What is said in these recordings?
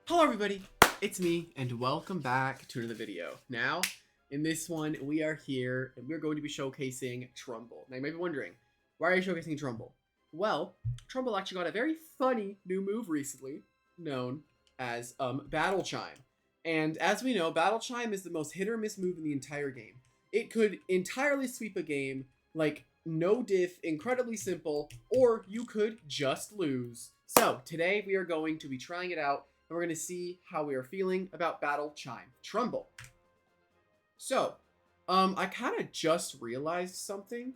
Hello everybody, it's me and welcome back to another video. Now, in this one, we are here and we're going to be showcasing Trumbull. Now you might be wondering, why are you showcasing Trumbull? Well, Trumbull actually got a very funny new move recently, known as Battle Chime. And as we know, Battle Chime is the most hit or miss move in the entire game. It could entirely sweep a game, like no diff, incredibly simple, or you could just lose. So today we are going to be trying it out and we're going to see how we are feeling about Battle Chime Trumbull. So, I kind of just realized something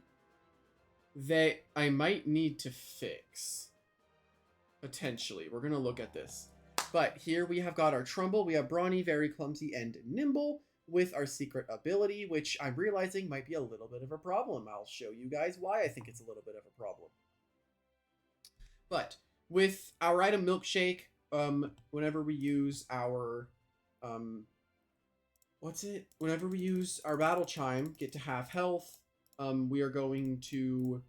that I might need to fix. Potentially. We're going to look at this. But here we have got our Trumbull. We have Brawny, Very Clumsy, and Nimble with our secret ability, which I'm realizing might be a little bit of a problem. I'll show you guys why I think it's a little bit of a problem. But with our item Milkshake, whenever we use our, whenever we use our Battle Chime, get to half health, we are going to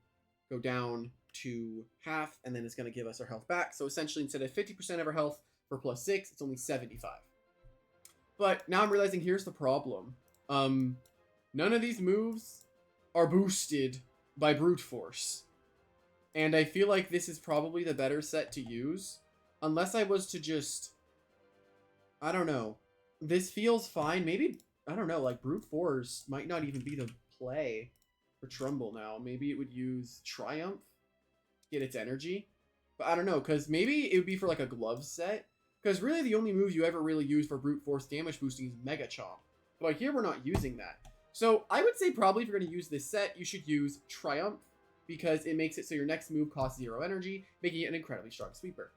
go down to half, and then it's going to give us our health back. So essentially, instead of 50% of our health for +6, it's only 75. But now I'm realizing here's the problem. None of these moves are boosted by Brute Force. And I feel like this is probably the better set to use. Unless I was to just, I don't know. This feels fine. Maybe, I don't know, like Brute Force might not even be the play for Trumbull now. Maybe it would use Triumph to get its energy. But I don't know, because maybe it would be for like a glove set. Because really the only move you ever really use for Brute Force damage boosting is Mega Chomp. But here we're not using that. So I would say probably if you're going to use this set, you should use Triumph. Because it makes it so your next move costs 0 energy, making it an incredibly strong sweeper.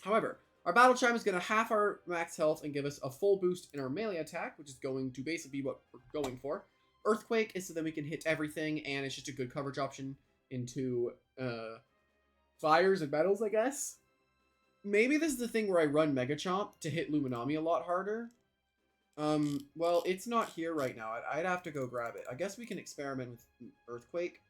However, our Battle Chime is going to half our max health and give us a full boost in our melee attack, which is going to basically be what we're going for. Earthquake is so that we can hit everything, and it's just a good coverage option into fires and metals, I guess. Maybe this is the thing where I run Mega Chomp to hit Luminami a lot harder. Well, it's not here right now. I'd have to go grab it. I guess we can experiment with Earthquake.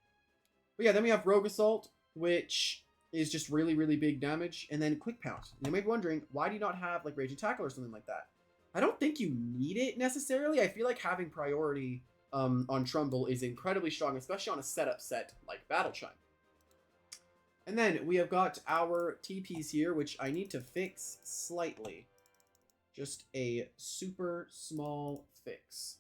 But yeah, then we have Rogue Assault, which is just really, really big damage, and then Quick Pounce. And you may be wondering, why do you not have like Raging Tackle or something like that? I don't think you need it necessarily. I feel like having priority on Trumbull is incredibly strong, especially on a setup set like Battle Chime. And then we have got our TPs here, which I need to fix slightly. Just a super small fix.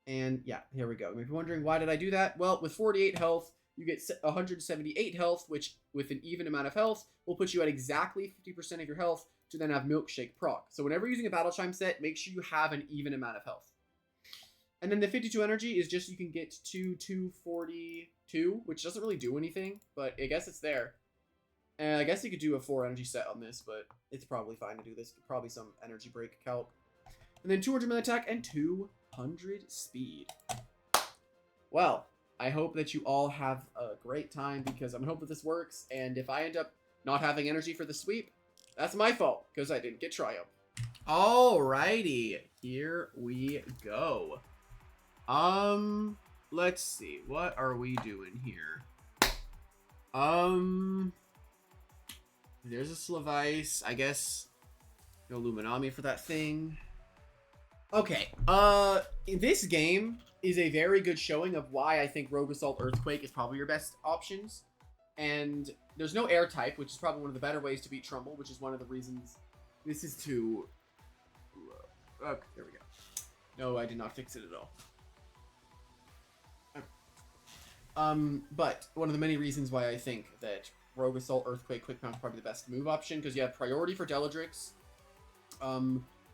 And yeah, here we go. You may be wondering, why did I do that? Well, with 48 health, you get 178 health, which with an even amount of health will put you at exactly 50% of your health to then have Milkshake proc. So whenever you're using a Battle Chime set, make sure you have an even amount of health. And then the 52 energy is just you can get to 242, which doesn't really do anything, but I guess it's there. And I guess you could do a 4 energy set on this, but it's probably fine to do this. Probably some energy break calc. And then 200 melee attack and 200 speed. Well, I hope that you all have a great time because I'm hoping this works. And if I end up not having energy for the sweep, that's my fault because I didn't get Triumph. Alrighty, here we go. Let's see. What are we doing here? There's a Slavice. I guess no Luminami for that thing. Okay. This game is a very good showing of why I think Rogue Assault Earthquake is probably your best options. And there's no air type, which is probably one of the better ways to beat Trumbull, which is one of the reasons this is too... Okay, there we go. No, I did not fix it at all. But one of the many reasons why I think that Rogue Assault Earthquake Quick Pounce is probably the best move option, because you have priority for Deladrix.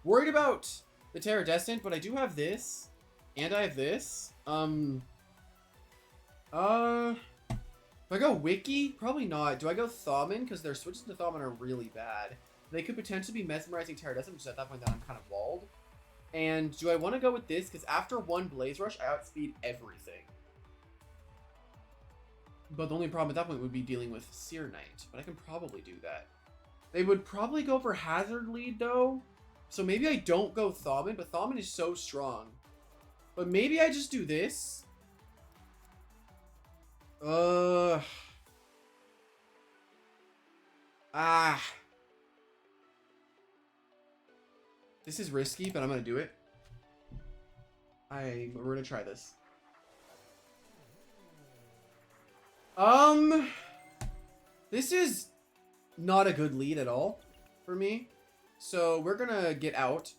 Worried about the Terra Destined, but I do have this. And I have this. Do I go Wiki? Probably not. Do I go Thaumin? Because their switches to Thaumin are really bad. They could potentially be mesmerizing Terra Destined, which is at that point that I'm kind of walled. And do I want to go with this? Because after one Blaze Rush, I outspeed everything. But the only problem at that point would be dealing with Seer Knight. But I can probably do that. They would probably go for Hazard Lead, though. So maybe I don't go Thaumin, but Thaumin is so strong. But maybe I just do this. This is risky, but I'm gonna do it. We're gonna try this. This is not a good lead at all for me. So we're gonna get out,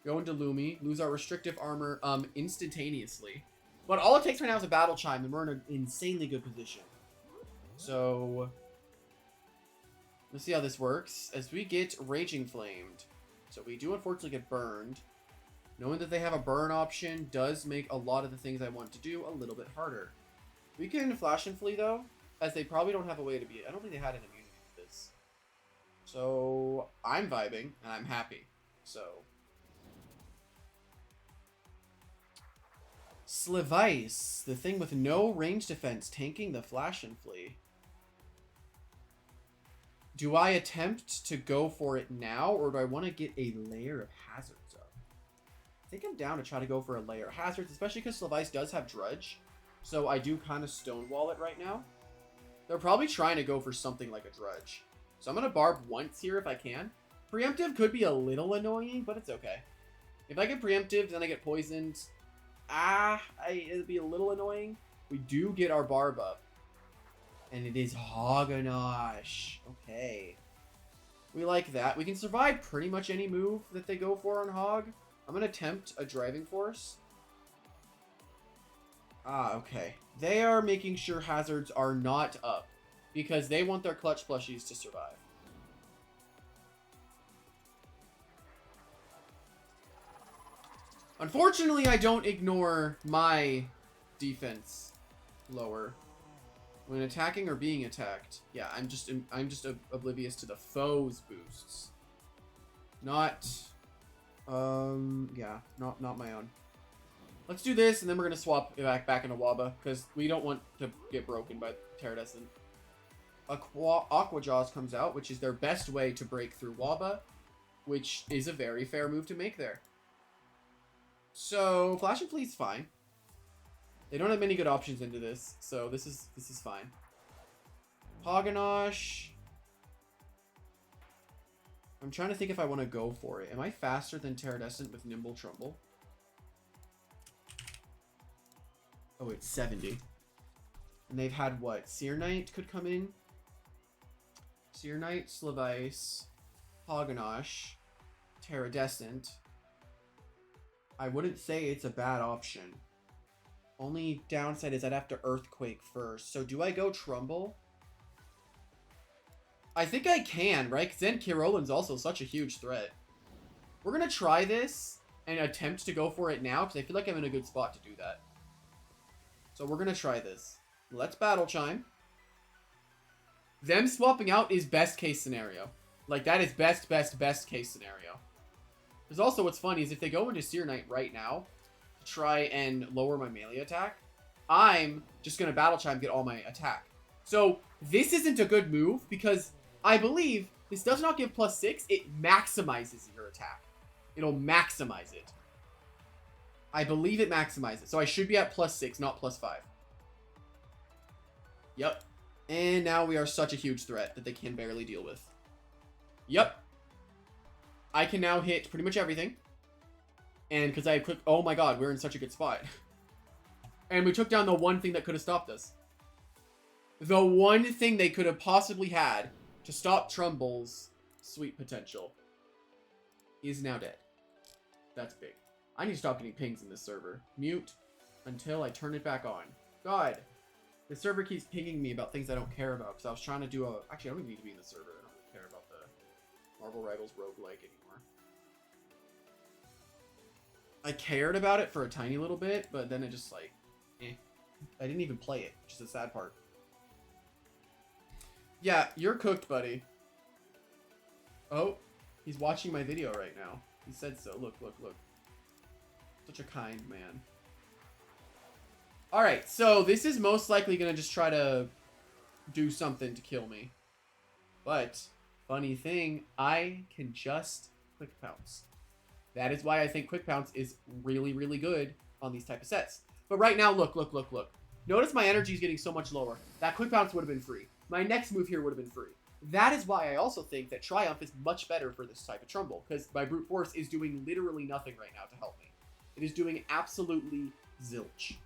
go into Loomy, lose our restrictive armor instantaneously. But all it takes right now is a battle chime, and we're in an insanely good position. So let's see how this works. As we get Raging Flamed, so we do unfortunately get burned. Knowing that they have a burn option does make a lot of the things I want to do a little bit harder. We can Flash and Flee though, as they probably don't have a way to be. I don't think they had an immunity for this. So I'm vibing and I'm happy. So Slevice, the thing with no range defense, tanking the Flash and Flee. Do I attempt to go for it now, or do I want to get a layer of hazards up? I think I'm down to try to go for a layer of hazards, especially because Slevice does have Drudge. So I do kind of stonewall it right now. They're probably trying to go for something like a Drudge. So I'm going to barb once here if I can. Preemptive could be a little annoying, but it's okay. If I get preemptive, then I get poisoned. It'll be a little annoying. We do get our barb up. And it is Hogganosh. Okay. We like that. We can survive pretty much any move that they go for on Hog. I'm going to attempt a Driving Force. Okay. They are making sure hazards are not up, because they want their clutch plushies to survive. Unfortunately, I don't ignore my defense lower when attacking or being attacked. Yeah, I'm just oblivious to the foe's boosts. Not not my own. Let's do this, and then we're gonna swap back into Waba, because we don't want to get broken by Terradescent. Aqua Jaws comes out, which is their best way to break through Waba, which is a very fair move to make there. So Flash and Fleet's fine. They don't have many good options into this, so this is fine. Hogganosh. I'm trying to think if I want to go for it. Am I faster than Terradescent with Nimble Trumbull? Oh, it's 70. And they've had what? Seer Knight could come in. Seer Knight, Slevice, Hogganosh, Terradescent. I wouldn't say it's a bad option. Only downside is I'd have to Earthquake first. So do I go Trumbull? I think I can, right? Because then Kirolin's also such a huge threat. We're going to try this and attempt to go for it now, because I feel like I'm in a good spot to do that. So we're going to try this. Let's Battle Chime. Them swapping out is best case scenario. Like, that is best case scenario. Because also what's funny is if they go into Seer Knight right now to try and lower my melee attack, I'm just going to Battle Chime, get all my attack. So this isn't a good move, because I believe this does not give +6. It maximizes your attack. It'll maximize it. I believe it maximizes. So I should be at +6, not +5. Yep. And now we are such a huge threat that they can barely deal with. Yep. I can now hit pretty much everything. And because I clicked, oh my god, we're in such a good spot. And we took down the one thing that could have stopped us. The one thing they could have possibly had to stop Trumbull's sweet potential is now dead. That's big. I need to stop getting pings in this server. Mute until I turn it back on. God. The server keeps pinging me about things I don't care about, because I was trying to do a... Actually, I don't even need to be in the server. I don't really care about the Marvel Rivals roguelike anymore. I cared about it for a tiny little bit, but then it just like... I didn't even play it, which is the sad part. Yeah, you're cooked, buddy. Oh, he's watching my video right now. He said so. Look, look, look. Such a kind man. Alright, so this is most likely going to just try to do something to kill me. But, funny thing, I can just Quick Pounce. That is why I think Quick Pounce is really, really good on these type of sets. But right now, look, look, look, look. Notice my energy is getting so much lower. That Quick Pounce would have been free. My next move here would have been free. That is why I also think that Triumph is much better for this type of Trumbull, because my Brute Force is doing literally nothing right now to help me. It is doing absolutely zilch.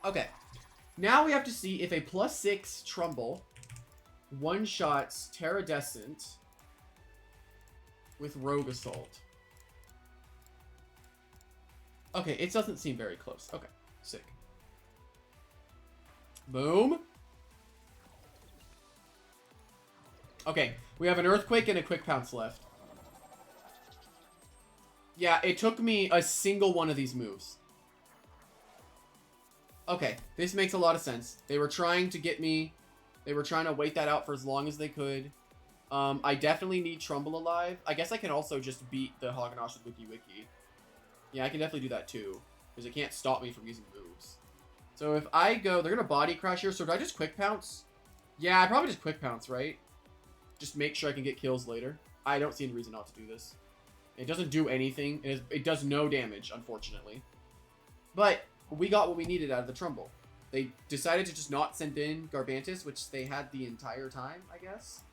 Okay. Now we have to see if a +6 Trumbull one-shots Terradescent with Rogue Assault. Okay, it doesn't seem very close. Okay, sick. Boom. Okay, we have an Earthquake and a Quick Pounce left. Yeah, it took me a single one of these moves. Okay, this makes a lot of sense. They were trying to get me. They were trying to wait that out for as long as they could. I definitely need Trumbull alive. I guess I can also just beat the Hoganosh with Wiki Wiki. Yeah, I can definitely do that too. Because it can't stop me from using moves. So if I go... They're going to Body Crash here. So do I just Quick Pounce? Yeah, I probably just Quick Pounce, right? Just make sure I can get kills later. I don't see any reason not to do this. It doesn't do anything. It does no damage, unfortunately. But we got what we needed out of the Trumbull. They decided to just not send in Garbantis, which they had the entire time, I guess.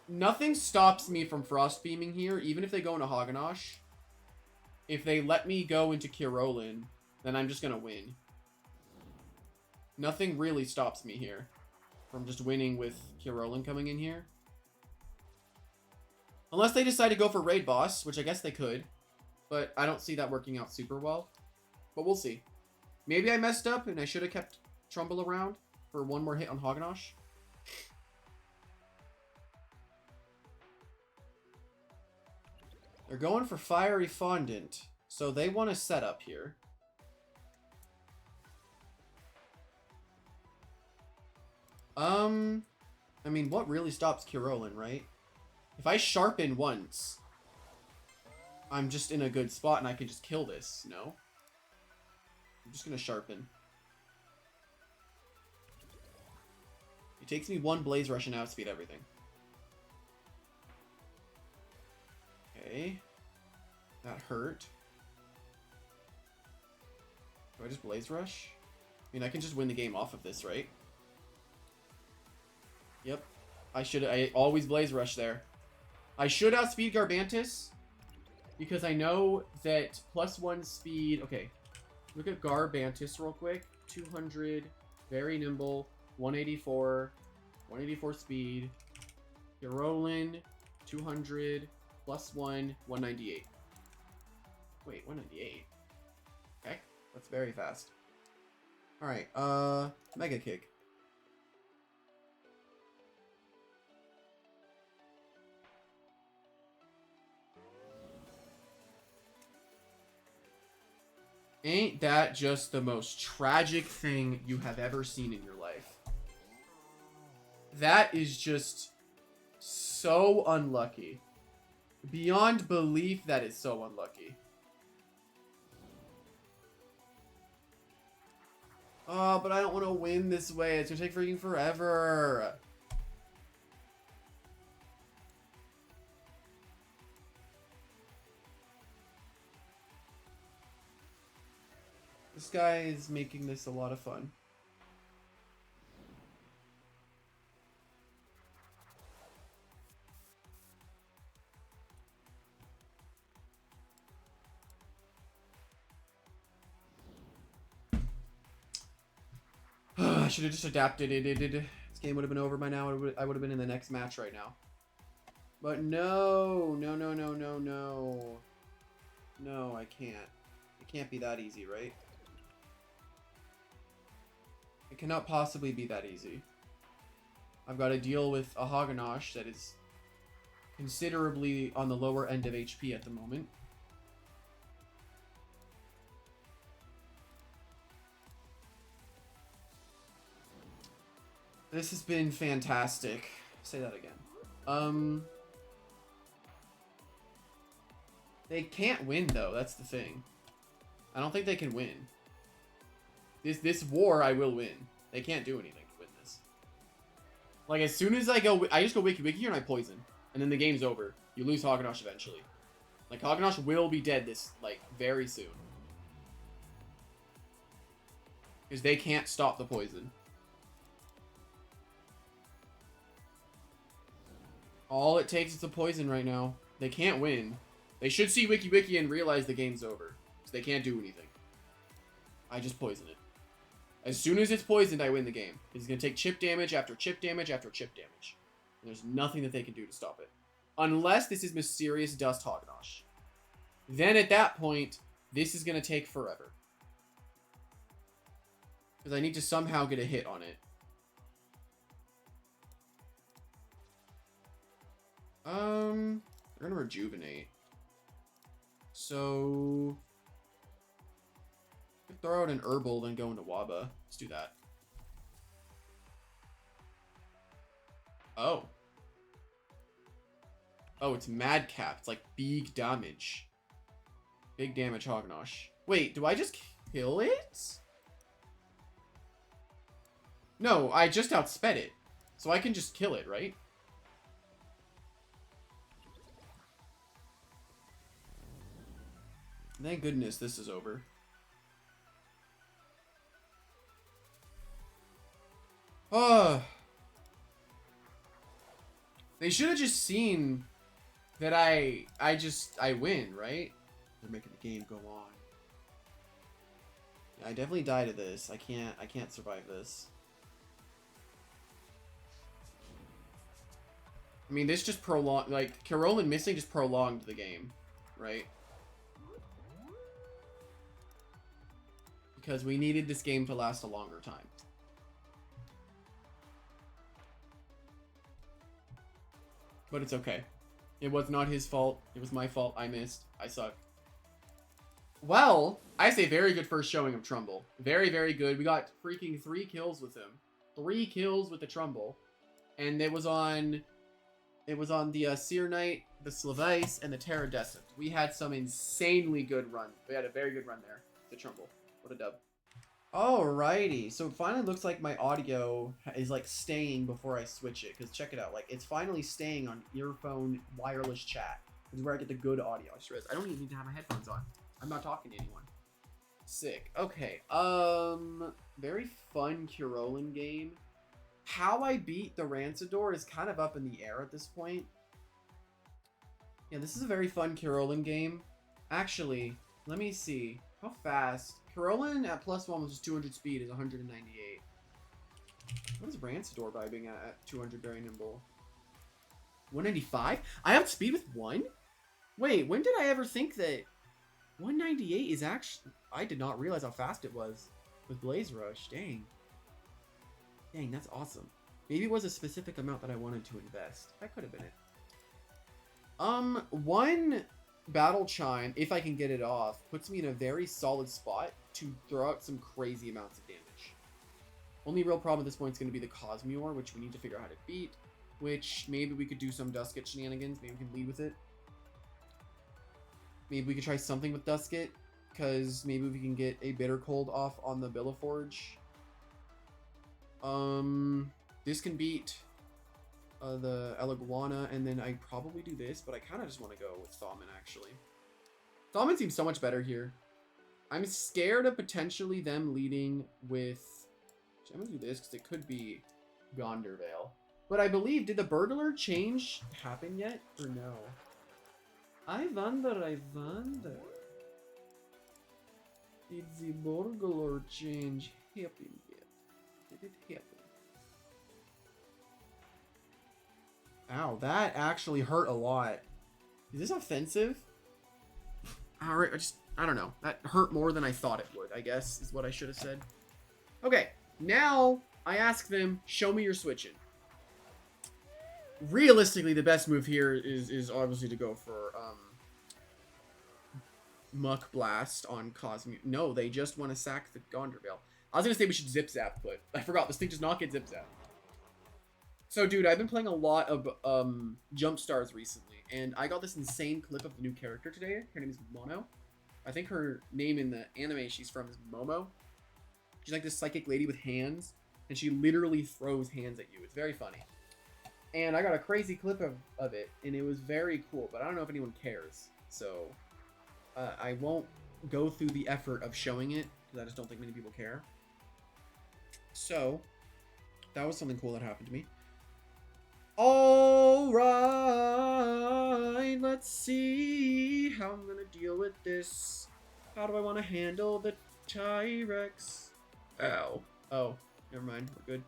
Nothing stops me from Frost Beaming here, even if they go into Hoganosh. If they let me go into Kirolin, then I'm just going to win. Nothing really stops me here from just winning with Kirolin coming in here. Unless they decide to go for Raid Boss, which I guess they could. But I don't see that working out super well. But we'll see. Maybe I messed up and I should have kept Trumbull around for one more hit on Hoganosh. They're going for Fiery Fondant. So they want to set up here. I mean, what really stops Kirolin, right? If I sharpen once, I'm just in a good spot and I can just kill this, no? I'm just going to sharpen. It takes me one Blaze Rush and outspeed everything. Okay. That hurt. Do I just Blaze Rush? I mean, I can just win the game off of this, right? Yep. I always Blaze Rush there. I should outspeed Garbantis, because I know that +1 speed... Okay, look at Garbantis real quick. 200, very nimble, 184 speed. Kirolin, 200, +1, 198. Wait, 198? Okay, that's very fast. Alright, Mega Kick. Ain't that just the most tragic thing you have ever seen in your life? That is just so unlucky. Beyond belief, that is so unlucky. Oh, but I don't want to win this way. It's going to take freaking forever. This guy is making this a lot of fun. I should have just adapted it. This game would have been over by now. I would have been in the next match right now. But no. No, I can't. It can't be that easy, right? It cannot possibly be that easy. I've got to deal with a Hoganosh that is considerably on the lower end of HP at the moment. This has been fantastic. Say that again. They can't win, though. That's the thing. I don't think they can win. This war, I will win. They can't do anything to win this. Like, as soon as I just go Wiki Wiki and I poison. And then the game's over. You lose Hoganosh eventually. Like, Hoganosh will be dead very soon. Because they can't stop the poison. All it takes is a poison right now. They can't win. They should see Wiki Wiki and realize the game's over. So they can't do anything. I just poison it. As soon as it's poisoned, I win the game. It's going to take chip damage after chip damage after chip damage. And there's nothing that they can do to stop it. Unless this is Mysterious Dust Hognosh. Then at that point, this is going to take forever. Because I need to somehow get a hit on it. We're going to rejuvenate. So... throw out an herbal, then go into Waba. Let's do that. Oh. Oh, it's Madcap. It's like big damage. Big damage Hognosh. Wait, do I just kill it? No, I just outsped it. So I can just kill it, right? Thank goodness this is over. Oh. They should have just seen that I win, right? They're making the game go on. Yeah, I definitely die to this. I can't survive this. I mean, this just prolonged, like, Carolyn missing just prolonged the game, right? Because we needed this game to last a longer time. But it's okay. It was not his fault. It was my fault. I missed. I suck. Well, I say very good first showing of Trumbull. Very, very good. We got freaking 3 kills with him. 3 kills with the Trumbull. And it was on the Seer Knight, the Slavice, and the Terradescent. We had some insanely good run. We had a very good run there. The Trumbull. What a dub. Alrighty, so it finally looks like my audio is like staying before I switch it, because check it out, like it's finally staying on earphone wireless chat. This is where I get the good audio. I just realized I don't even need to have my headphones on. I'm not talking to anyone. Sick. Okay, very fun Carolyn game. How I beat the Rancidor is kind of up in the air at this point. Yeah, this is a very fun Carolyn game. Actually, let me see. How fast? Carolyn at +1 was just 200 speed is 198. What is Rancidor vibing at 200 very nimble? 195? I have speed with 1? Wait, when did I ever think that 198 is actually... I did not realize how fast it was with Blaze Rush. Dang. Dang, that's awesome. Maybe it was a specific amount that I wanted to invest. That could have been it. One Battle Chime, if I can get it off, puts me in a very solid spot to throw out some crazy amounts of damage. Only real problem at this point is going to be the Cosmure, which we need to figure out how to beat, which maybe we could do some Dusket shenanigans. Maybe we can lead with it. Maybe we could try something with Dusket, because maybe we can get a Bitter Cold off on the Billaforge. This can beat the Eliguana, and then I probably do this, but I kind of just want to go with Thaumin, actually. Thaumin seems so much better here. I'm scared of potentially them leading with... I'm going to do this, because it could be Gondorvale. But I believe, did the Burglar change happen yet, or no? I wonder. Did the Burglar change happen yet? Did it happen? Ow, that actually hurt a lot. Is this offensive? Alright, I don't know. That hurt more than I thought it would, I guess, is what I should have said. Okay, now I ask them, show me your switching. Realistically, the best move here is obviously to go for, Muck Blast on Cosmure. No, they just want to sack the Gondorvale. I was going to say we should Zip Zap, but I forgot. This thing does not get Zip Zap. So, dude, I've been playing a lot of Jump Stars recently, and I got this insane clip of the new character today. Her name is Mono. I think her name in the anime she's from is Momo. She's like this psychic lady with hands, and she literally throws hands at you. It's very funny. And I got a crazy clip of it, and it was very cool, but I don't know if anyone cares. So, I won't go through the effort of showing it, because I just don't think many people care. So, that was something cool that happened to me. Alright! Let's see how I'm gonna deal with this. How do I want to handle the T-Rex? Ow. Oh, never mind. We're good.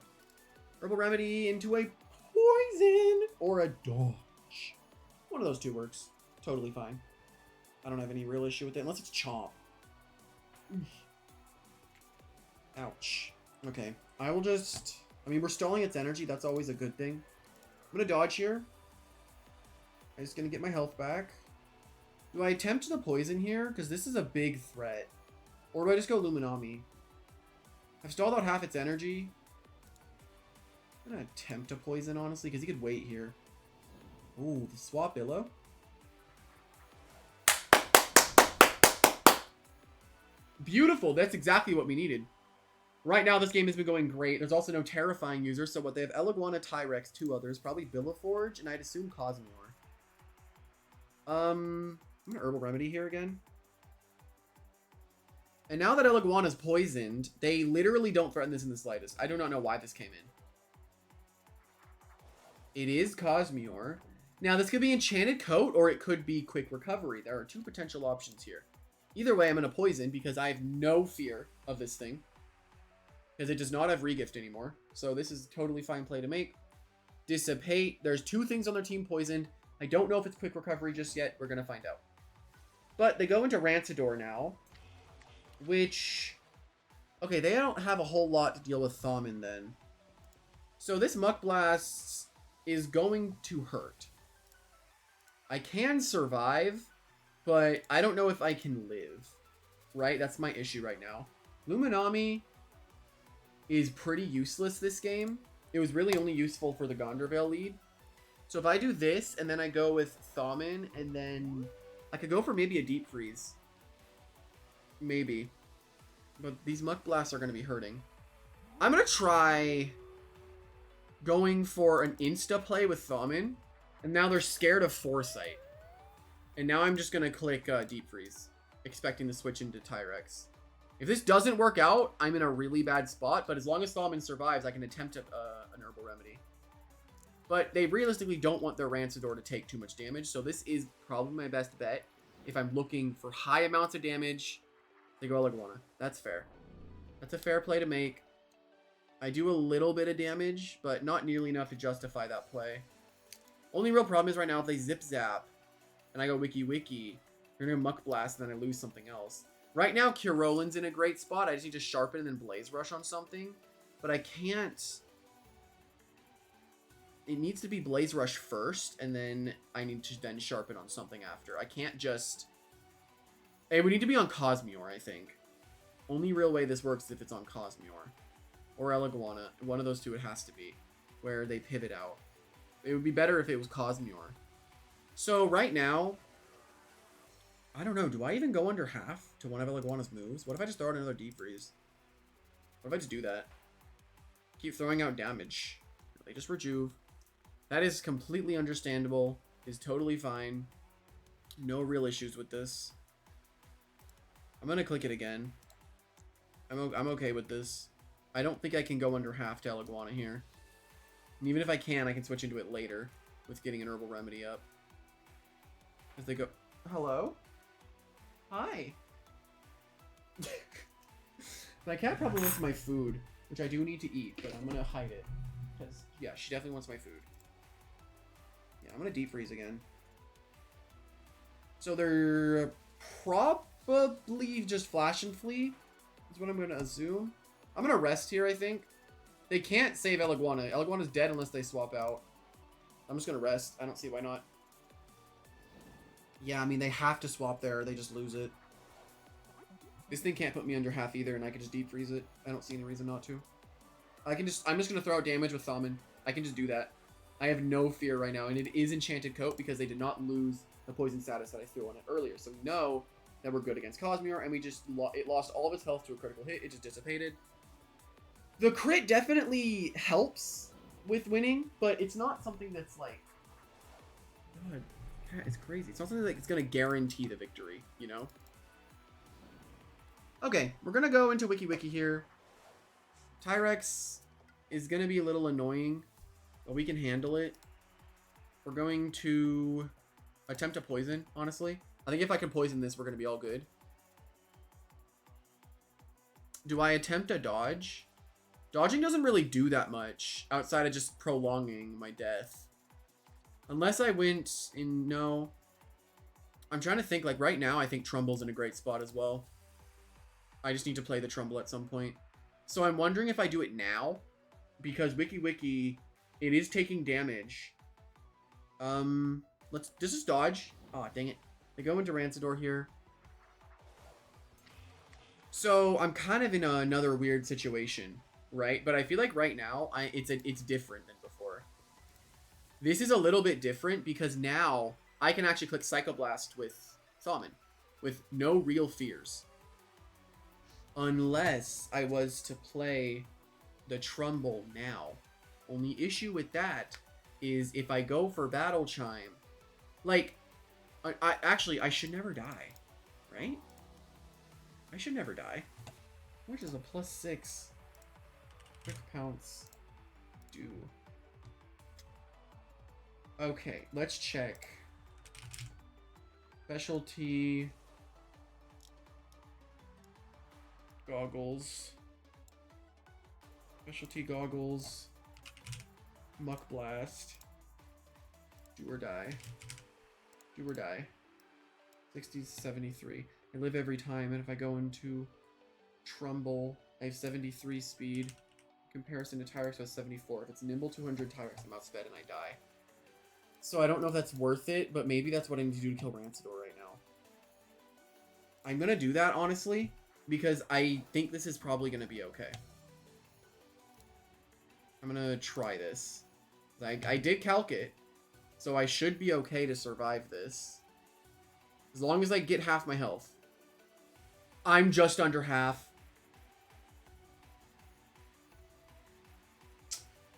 Herbal Remedy into a poison or a dodge. One of those two works. Totally fine. I don't have any real issue with it unless it's Chomp. Ouch. Okay. I will just... I mean, we're stalling its energy. That's always a good thing. I'm going to dodge here. I'm just going to get my health back. Do I attempt the poison here? Because this is a big threat. Or do I just go Luminami? I've stalled out half its energy. I'm going to attempt a poison, honestly, because he could wait here. Ooh, the Swapillo. Beautiful. That's exactly what we needed. Right now, this game has been going great. There's also no terrifying users. So what they have, Eliguana, Tyrex, 2 others, probably Billaforge, and I'd assume Cosmore. I'm gonna Herbal Remedy here again. And now that Eliguana is poisoned, they literally don't threaten this in the slightest. I do not know why this came in. It is Cosmore. Now, this could be Enchanted Coat, or it could be Quick Recovery. There are 2 potential options here. Either way, I'm going to poison because I have no fear of this thing. Because it does not have Regift anymore. So this is totally fine play to make. Dissipate. There's 2 things on their team poisoned. I don't know if it's Quick Recovery just yet. We're going to find out. But they go into Rancidor now. Which... Okay, they don't have a whole lot to deal with Thaumin then. So this Muck Blast is going to hurt. I can survive, but I don't know if I can live. Right? That's my issue right now. Luminami is pretty useless this game. It was really only useful for the Gondorvale lead. So if I do this, and then I go with Thaumin, and then I could go for maybe a Deep Freeze. Maybe. But these Muck Blasts are going to be hurting. I'm going to try going for an insta play with Thaumin. And now they're scared of Foresight. And now I'm just going to click Deep Freeze, expecting to switch into Tyrex. If this doesn't work out, I'm in a really bad spot. But as long as Thaumin survives, I can attempt an Herbal Remedy. But they realistically don't want their Rancidor to take too much damage. So this is probably my best bet. If I'm looking for high amounts of damage, they go Eliguana. That's fair. That's a fair play to make. I do a little bit of damage, but not nearly enough to justify that play. Only real problem is right now if they Zip Zap and I go Wiki Wiki, they're going to Muck Blast and then I lose something else. Right now, Kyrolin's in a great spot. I just need to sharpen and then Blaze Rush on something. But I can't... It needs to be Blaze Rush first, and then I need to then sharpen on something after. I can't just... Hey, we need to be on Cosmore, I think. Only real way this works is if it's on Cosmore. Or Eliguana. One of those 2 it has to be. Where they pivot out. It would be better if it was Cosmore. So right now... I don't know. Do I even go under half to one of Eliguana's moves? What if I just throw out another Deep Freeze? What if I just do that? Keep throwing out damage. They just rejuve. That is completely understandable. Is totally fine. No real issues with this. I'm going to click it again. I'm okay with this. I don't think I can go under half to Eliguana here. And even if I can switch into it later with getting an Herbal Remedy up. As they go... Hello? Hi. My cat probably wants my food, which I do need to eat, but I'm going to hide it. Because, yeah, she definitely wants my food. Yeah, I'm going to Deep Freeze again. So they're probably just Flash and Flee. Is what I'm going to assume. I'm going to rest here, I think. They can't save Eliguana. Eliguana's dead unless they swap out. I'm just going to rest. I don't see why not. Yeah, I mean, they have to swap there. They just lose it. This thing can't put me under half either, and I can just Deep Freeze it. I don't see any reason not to. I'm just going to throw out damage with Thaumin. I can just do that. I have no fear right now, and it is Enchanted Coat because they did not lose the poison status that I threw on it earlier. So we know that we're good against Cosmere, and it lost all of its health to a critical hit. It just dissipated. The crit definitely helps with winning, but it's not something that's like... God, it's crazy. It's not something like it's going to guarantee the victory, you know? Okay, we're going to go into Wiki Wiki here. Tyrex is going to be a little annoying, but we can handle it. We're going to Attempt to poison, honestly. I think if I can poison this, we're going to be all good. Do I attempt a dodge? Dodging doesn't really do that much outside of just prolonging my death. Unless I went in... No. I'm trying to think. Like, right now, I think Trumbull's in a great spot as well. I just need to play the Trumbull at some point. So I'm wondering if I do it now. Because Wiki, it is taking damage. Let's just dodge. Oh, dang it. They go into Rancidor here. So I'm kind of in another weird situation, right? But I feel like right now, it's different than before. This is a little bit different because now I can actually click Psychoblast with Thaumin with no real fears. Unless I was to play the Trumbull now. Only issue with that is if I go for Battle Chime, like, I should never die, right? I should never die. Which is a +6. Quick pounce. Do. Okay, let's check. Specialty. Goggles. Specialty goggles. Muck Blast. Do or die. Do or die. 60 73. I live every time, and if I go into Trumbull, I have 73 speed. Comparison to Tyrex has 74. If it's nimble 200 Tyrex, I'm outsped and I die. So I don't know if that's worth it, but maybe that's what I need to do to kill Rancidor right now. I'm gonna do that, honestly, because I think this is probably gonna be okay. I'm gonna try this. I did calc it, so I should be okay to survive this. As long as I get half my health. I'm just under half.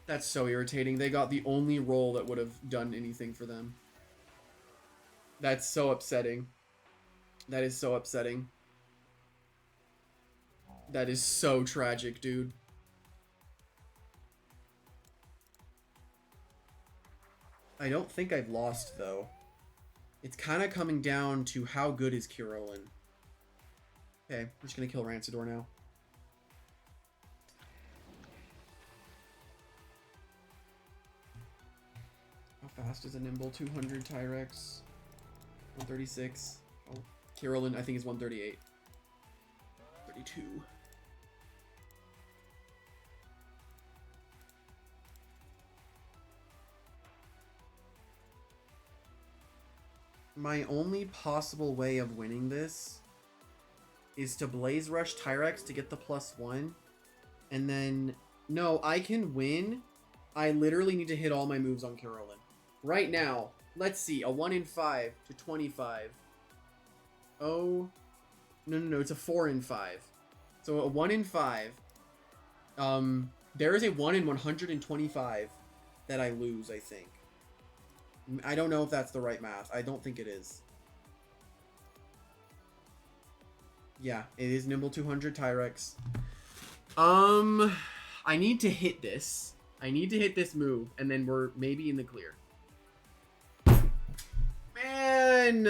That's so irritating. They got the only roll that would have done anything for them. That's so upsetting. That is so upsetting. That is so tragic, dude. I don't think I've lost, though. It's kind of coming down to how good is Curolin. Okay, we're just going to kill Rancidor now. How fast is a nimble 200 Tyrex? 136. Oh, Curolin, I think, is 138. 32. My only possible way of winning this is to Blaze Rush Tyrex to get the +1. And then, no, I can win. I literally need to hit all my moves on Curolin. Right now, let's see, a 1 in 5 to 25. Oh, no, it's a 4 in 5. So a 1 in 5. There is a 1 in 125 that I lose, I think. I don't know if that's the right math. I don't think it is. Yeah, it is nimble 200 Tyrex. I need to hit this. I need to hit this move, and then we're maybe in the clear. Man,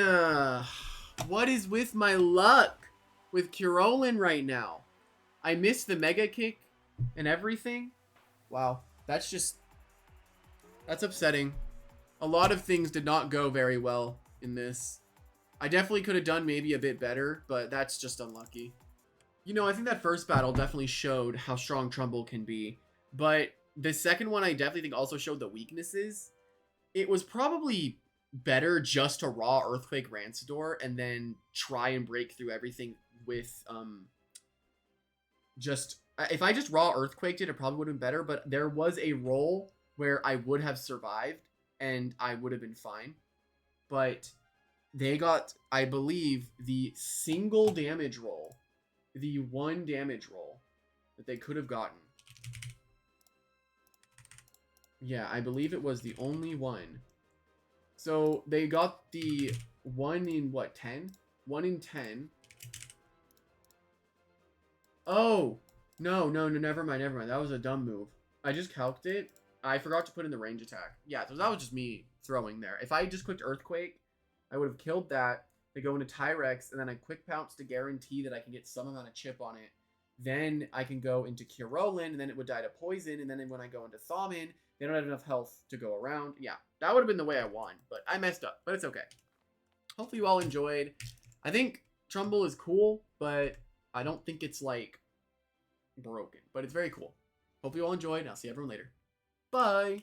what is with my luck with Curolin right now? I missed the Mega Kick and everything. Wow, that's upsetting. A lot of things did not go very well in this. I definitely could have done maybe a bit better, but that's just unlucky. You know, I think that first battle definitely showed how strong Trumbull can be, but the second one I definitely think also showed the weaknesses. It was probably better just to raw Earthquake Rancidor and then try and break through everything with if I just raw Earthquaked it probably would have been better, but there was a roll where I would have survived and I would have been fine. But they got, I believe, the single damage roll, the 1 damage roll that they could have gotten. Yeah, I believe it was the only one. So they got the 1 in what, 10? 1 in 10. Oh, no, never mind. That was a dumb move. I just calced it. I forgot to put in the range attack. Yeah, so that was just me throwing there. If I just clicked Earthquake, I would have killed that. They go into Tyrex, and then I quick pounce to guarantee that I can get some amount of chip on it. Then I can go into Kirolin, and then it would die to poison, and then when I go into Thaumin, they don't have enough health to go around. Yeah, that would have been the way I won, but I messed up, but it's okay. Hopefully you all enjoyed. I think Trumbull is cool, but I don't think it's, like, broken, but it's very cool. Hope you all enjoyed, and I'll see everyone later. Bye!